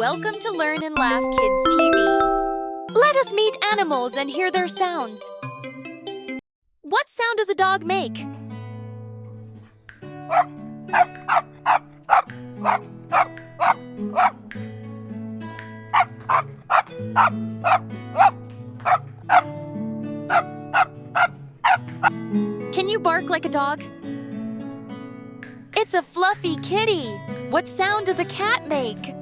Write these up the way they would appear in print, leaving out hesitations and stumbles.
Welcome to Learn and Laugh Kids TV. Let us meet animals and hear their sounds. What sound does a dog make? Can you bark like a dog? It's a fluffy kitty. What sound does a cat make?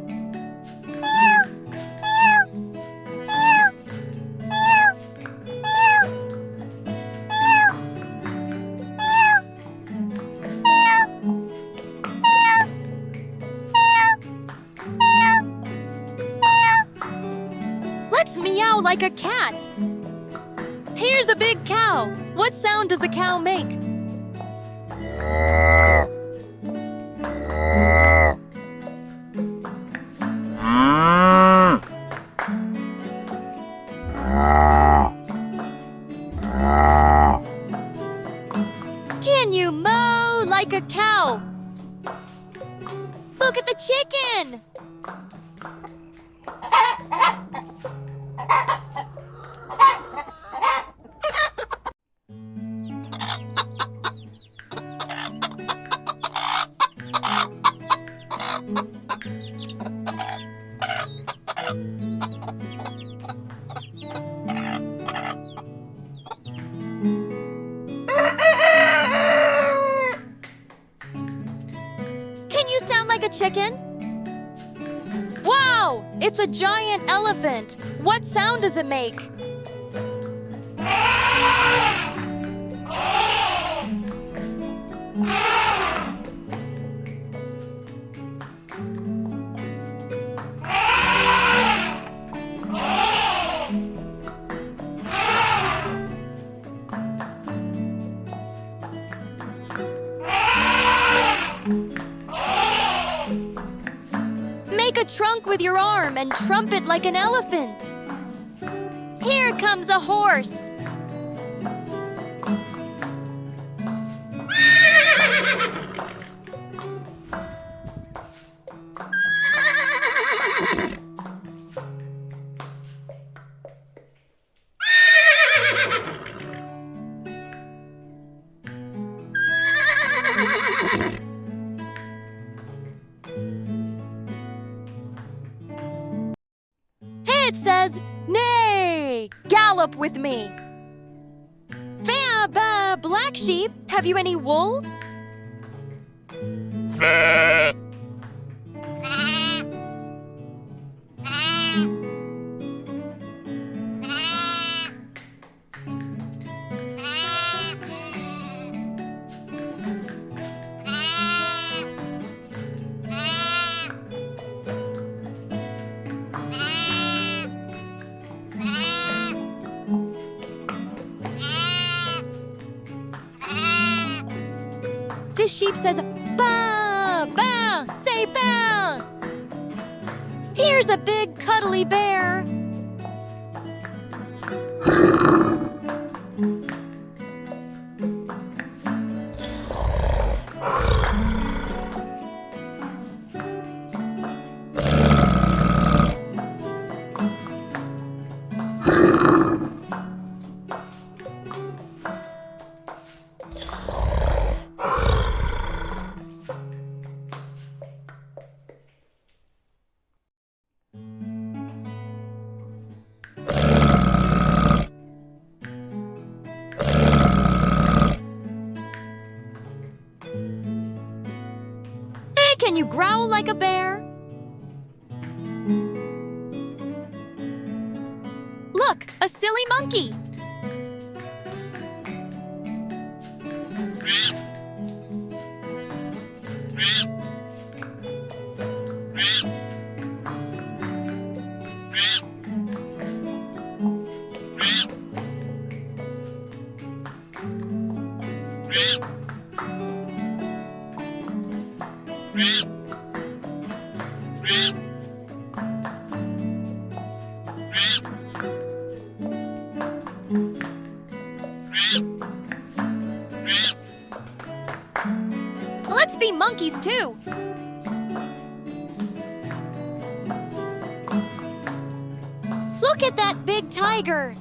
Let's meow like a cat. Here's a big cow. What sound does a cow make? Can you moo like a cow? Look at the chicken! Can you sound like a chicken? Wow! It's a giant elephant. What sound does it make? Make a trunk with your arm and trumpet like an elephant. Here comes a horse. It says, "Nay, gallop with me." Ba, black sheep, have you any wool? This sheep says, "Ba, ba," say ba. Here's a big cuddly bear. Can you growl like a bear? Look, a silly monkey. Let's be monkeys too. Look at that big tiger!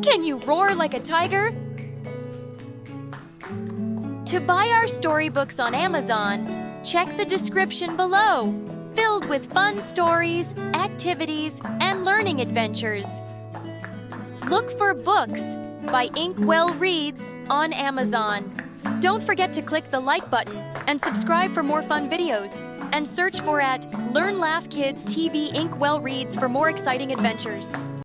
Can you roar like a tiger? To buy our storybooks on Amazon, check the description below, filled with fun stories, activities, and learning adventures. Look for Books by Inkwell Reads on Amazon. Don't forget to click the like button and subscribe for more fun videos. And search for @Learn Laugh Kids TV Inkwell Reads for more exciting adventures.